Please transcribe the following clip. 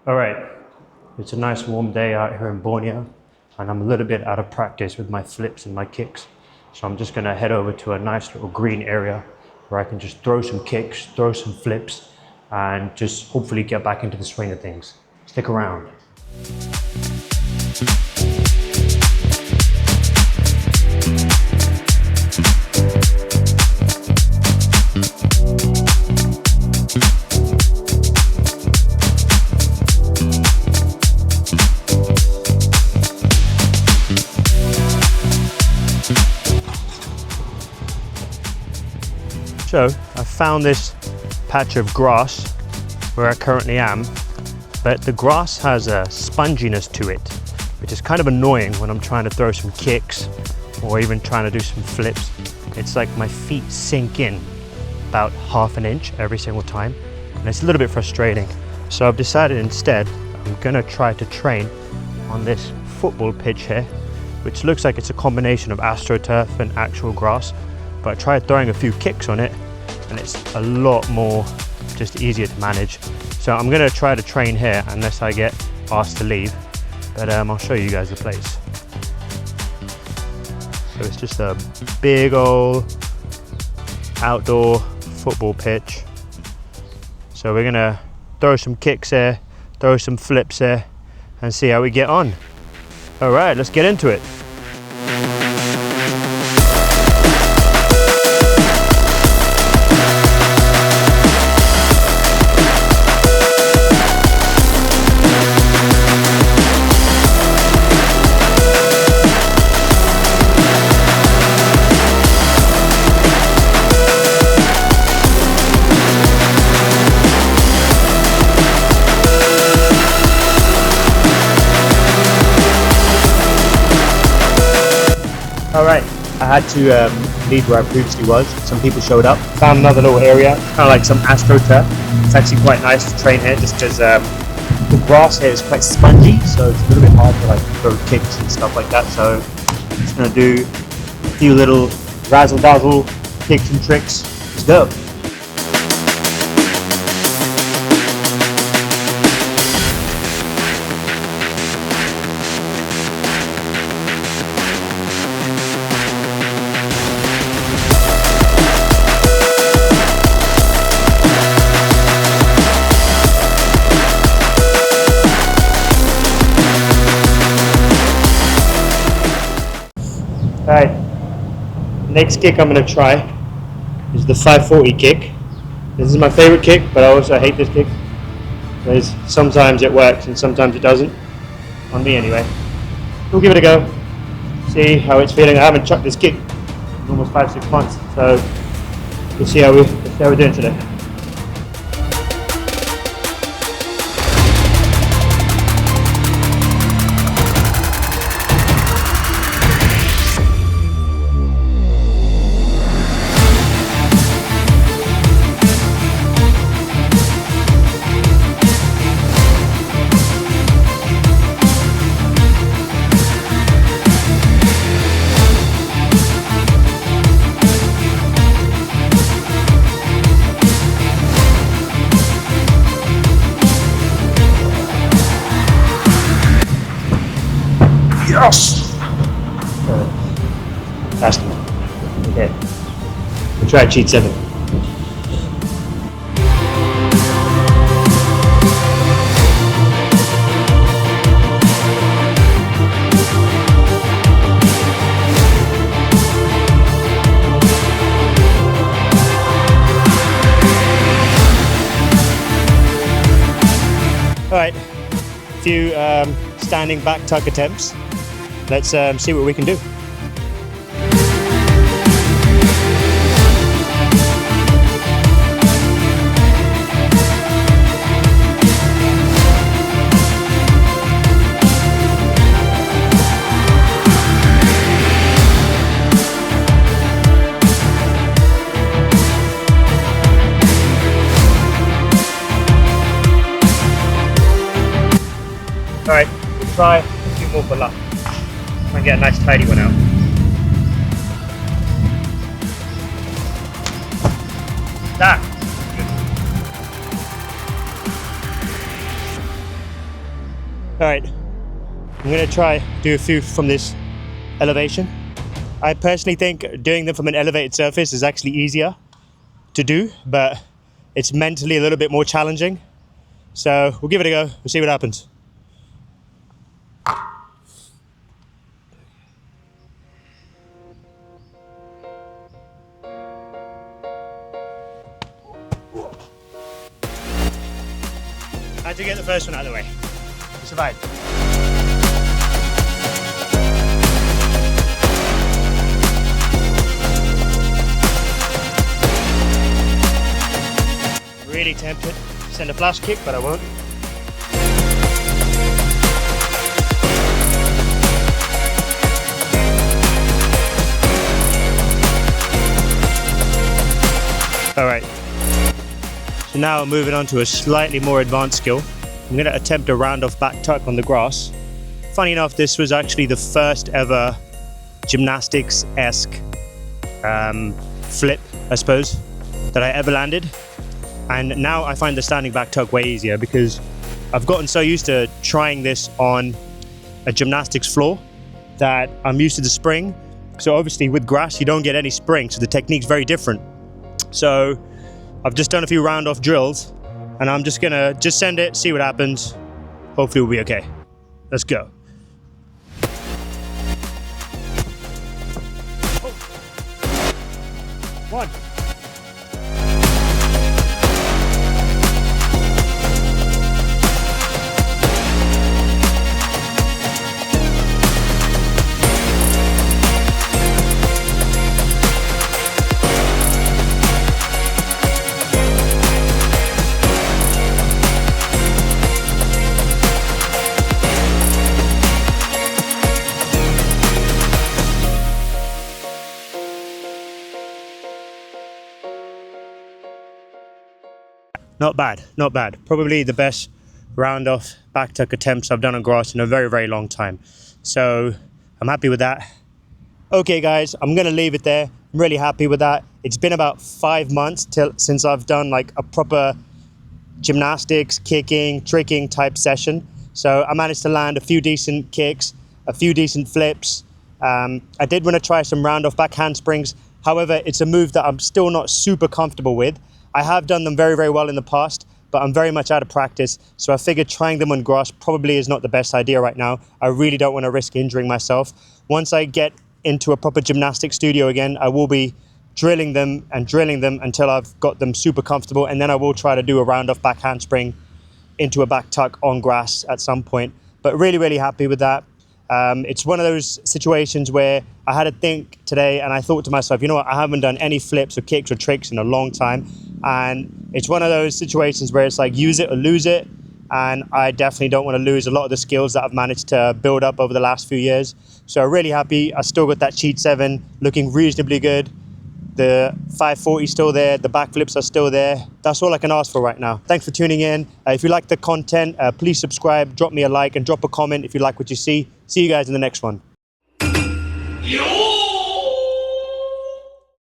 Alright, it's a nice warm day out here in Borneo and I'm a little bit out of practice with my flips and my kicks. So I'm just gonna head over to a nice little green area where I can just throw some kicks, throw some flips and just hopefully get back into the swing of things. Stick around. So I found this patch of grass where I currently am, but the grass has a sponginess to it, which is kind of annoying when I'm trying to throw some kicks or even trying to do some flips. It's like my feet sink in about ½ an inch every single time, and it's a little bit frustrating. So I've decided instead I'm gonna try to train on this football pitch here, which looks like it's a combination of AstroTurf and actual grass. But I tried throwing a few kicks on it and it's a lot more just easier to manage. So I'm gonna try to train here unless I get asked to leave. But I'll show you guys the place. So it's just a big old outdoor football pitch. So we're gonna throw some kicks here, throw some flips here and see how we get on. All right, let's get into it. All right, I had to leave where I previously was. Some people showed up. Found another little area, kind of like some AstroTurf. It's actually quite nice to train here just because the grass here is quite spongy, so it's a little bit hard to like throw kicks and stuff like that. So I'm just gonna do a few little razzle-dazzle kicks and tricks. Let's go. Alright, next kick I'm going to try is the 540 kick. This is my favorite kick, but I also hate this kick because sometimes it works and sometimes it doesn't. On me anyway. We'll give it a go, see how it's feeling. I haven't chucked this kick in almost 5-6 months, so we'll see how we're doing today. Yes! Last one. Okay. We'll try cheat 7. Alright, a few standing back tuck attempts. Let's see what we can do. Alright, we'll try a few more for luck. Try and get a nice tidy one out. That. Good. All right, I'm gonna try do a few from this elevation. I personally think doing them from an elevated surface is actually easier to do, but it's mentally a little bit more challenging. So we'll give it a go, we'll see what happens. How'd you get the first one out of the way? You survived. Really tempted to send a flash kick, but I won't. All right. So now moving on to a slightly more advanced skill. I'm going to attempt a round off back tuck on the grass. Funny enough, this was actually the first ever gymnastics-esque flip, I suppose, that I ever landed. And now I find the standing back tuck way easier because I've gotten so used to trying this on a gymnastics floor that I'm used to the spring. So obviously with grass, you don't get any spring, so the technique's very different. So I've just done a few round off drills and I'm just gonna send it, see what happens. Hopefully we'll be okay. Let's go. Oh. One. Not bad, not bad. Probably the best round off back tuck attempts I've done on grass in a very, very long time. So I'm happy with that. Okay guys, I'm gonna leave it there. I'm really happy with that. It's been about 5 months since I've done like a proper gymnastics, kicking, tricking type session. So I managed to land a few decent kicks, a few decent flips. I did want to try some round off back handsprings. However, it's a move that I'm still not super comfortable with. I have done them very, very well in the past, but I'm very much out of practice. So I figured trying them on grass probably is not the best idea right now. I really don't want to risk injuring myself. Once I get into a proper gymnastics studio again, I will be drilling them until I've got them super comfortable. And then I will try to do a round off back handspring into a back tuck on grass at some point. But really, really happy with that. It's one of those situations where I had to think today and I thought to myself, you know what, I haven't done any flips or kicks or tricks in a long time. And it's one of those situations where it's like use it or lose it. And I definitely don't want to lose a lot of the skills that I've managed to build up over the last few years. So really happy. I still got that cheat 7 looking reasonably good. The 540 is still there. The backflips are still there. That's all I can ask for right now. Thanks for tuning in. If you like the content, please subscribe, drop me a like and drop a comment if you like what you see. See you guys in the next one.